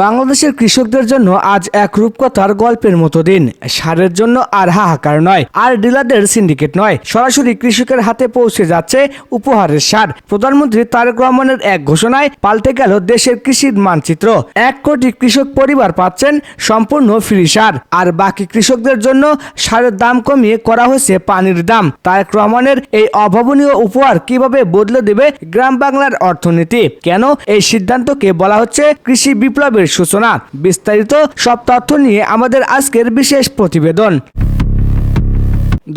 বাংলাদেশের কৃষকদের জন্য আজ এক রূপকথার গল্পের মতো দিন। সারের জন্য আর হাহাকার নয়, আর ডিলারদের সিন্ডিকেট নয়, সরাসরি কৃষকের হাতে পৌঁছে যাচ্ছে উপহারের সার। প্রধানমন্ত্রী তারেক রহমানের এক ঘোষণায় পাল্টে গেল দেশের কৃষির মানচিত্র। 1 কোটি কৃষক পরিবার পাচ্ছেন সম্পূর্ণ ফ্রি সার, আর বাকি কৃষকদের জন্য সারের দাম কমিয়ে করা হয়েছে পানির দাম। তারেক রহমানের এই অভাবনীয় উপহার কিভাবে বদলে দেবে গ্রাম বাংলার অর্থনীতি? কেন এই সিদ্ধান্তকে বলা হচ্ছে কৃষি বিপ্লবের সূচনা? বিস্তারিত সব তথ্য নিয়ে আমাদের আজকের বিশেষ প্রতিবেদন।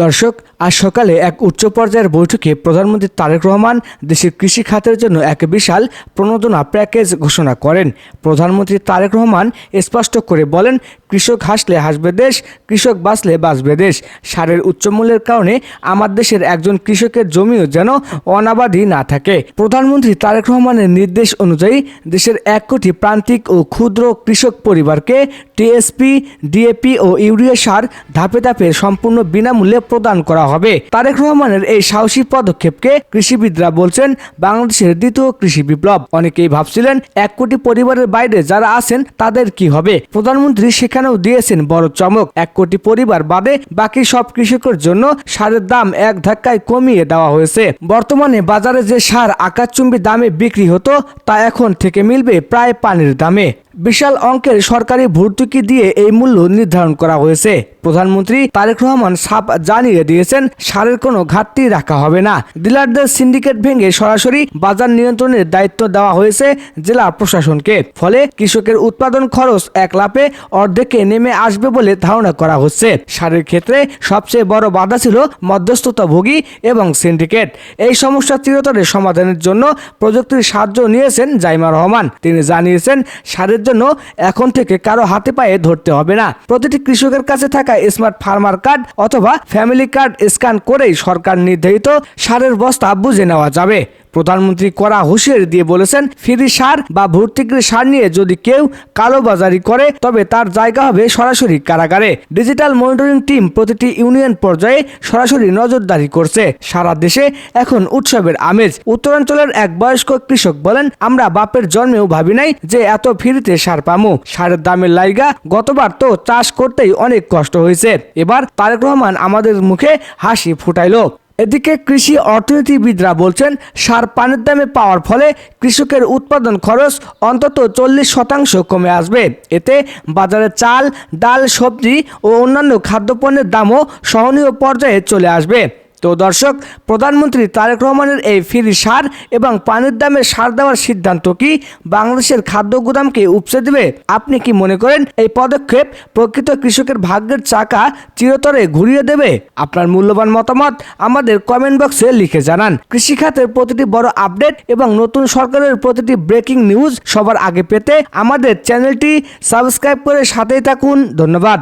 দর্শক, আজ সকালে এক উচ্চ পর্যায়ের বৈঠকে প্রধানমন্ত্রী তারেক রহমান দেশের কৃষি খাতের জন্য এক বিশাল প্রণোদনা প্যাকেজ ঘোষণা করেন। প্রধানমন্ত্রী তারেক রহমান স্পষ্ট করে বলেন, কৃষক হাসলে হাসবে দেশ, কৃষক বাঁচলে বাঁচবে দেশ। সারের উচ্চমূল্যের কারণে আমার দেশের একজন কৃষকের জমিও যেন অনাবাদি না থাকে। প্রধানমন্ত্রী তারেক রহমানের নির্দেশ অনুযায়ী দেশের 1 কোটি প্রান্তিক ও ক্ষুদ্র কৃষক পরিবারকে টিএসপি, ডিএপি ও ইউরিয়া সার ধাপে ধাপে সম্পূর্ণ বিনামূল্যে প্রদান করা হবে। তারেক রহমানের এই সাহসী পদক্ষেপকে কৃষিবিদরা বলছেন বাংলাদেশের দ্বিতীয় কৃষি বিপ্লব। অনেকেই ভাবছিলেন 1 কোটি পরিবারের বাইরে যারা আছেন তাদের কি হবে। প্রধানমন্ত্রী সেখানেও দিয়েছেন বড় চমক। 1 কোটি পরিবার বাদে বাকি সব কৃষকের জন্য সারের দাম এক ধাক্কায় কমিয়ে দেওয়া হয়েছে। বর্তমানে বাজারে যে সার আকাশচুম্বী দামে বিক্রি হতো তা এখন থেকে মিলবে প্রায় পানির দামে। বিশাল অঙ্কের সরকারি ভর্তুকি দিয়ে এই মূল্য নির্ধারণ করা হয়েছে। প্রধানমন্ত্রী তারেক রহমান সাফ জানিয়ে দিয়েছেন সারের কোনো ঘাটতি রাখা হবে না। ডিলারদের সিন্ডিকেট ভেঙে সরাসরি বাজার নিয়ন্ত্রণের দায়িত্ব দেওয়া হয়েছে জেলা প্রশাসনকে। ফলে কৃষকের উৎপাদন খরচ এক লাফে অর্ধেকে নেমে আসবে বলে ধারণা করা হচ্ছে। সারের ক্ষেত্রে সবচেয়ে বড় বাধা ছিল মধ্যস্থতাভোগী এবং সিন্ডিকেট। এই সমস্যা চিরতরে সমাধানের জন্য প্রযুক্তির সাহায্য নিয়েছেন জাইমা রহমান। তিনি জানিয়েছেন সারের জন্য এখন থেকে কারো হাতে পায়ে ধরতে হবে না। প্রতিটি কৃষকের কাছে থাকা স্মার্ট ফার্মার কার্ড অথবা ফ্যামিলি কার্ড স্ক্যান করেই সরকার নির্ধারিত সারের বস্তা বুঝে নেওয়া যাবে। প্রধানমন্ত্রী কড়া হুঁশিয়ারি দিয়ে বলেছেন, ফ্রি সার বা ভর্তুকির সার নিয়ে যদি কেউ কালোবাজারি করে তবে তার জায়গা হবে সরাসরি কারাগারে। ডিজিটাল মনিটরিং টিম প্রতিটি ইউনিয়ন পর্যায়ে সরাসরি নজরদারি করছে। সারা দেশে এখন উৎসবের আমেজ। উত্তরাঞ্চলের এক বয়স্ক কৃষক বলেন, আমরা বাপের জন্মেও ভাবি নাই যে এত ফ্রিতে সার পামু। সারের দামের লাইগা গতবার তো চাষ করতেই অনেক কষ্ট হয়েছে, এবার তারেক রহমান আমাদের মুখে হাসি ফুটাইলো। এদিকে কৃষি অর্থনীতিবিদরা বলছেন সার পানির দামে পাওয়ার ফলে কৃষকের উৎপাদন খরচ অন্তত 40% কমে আসবে। এতে বাজারে চাল, ডাল, সবজি ও অন্যান্য খাদ্যপণ্যের দামও সহনীয় পর্যায়ে চলে আসবে। তো দর্শক, প্রধানমন্ত্রী তারেক রহমানের এই ফ্রি সার এবং পানির দামে সার দেওয়ার সিদ্ধান্ত কি বাংলাদেশের খাদ্য গুদামকে উপচে দেবে? আপনি কি মনে করেন এই পদক্ষেপ প্রকৃত কৃষকের ভাগ্যের চাকা চিরতরে ঘুরিয়ে দেবে? আপনার মূল্যবান মতামত আমাদের কমেন্ট বক্সে লিখে জানান। কৃষি খাতের প্রতিটি বড় আপডেট এবং নতুন সরকারের প্রতিটি ব্রেকিং নিউজ সবার আগে পেতে আমাদের চ্যানেলটি সাবস্ক্রাইব করে সাথেই থাকুন। ধন্যবাদ।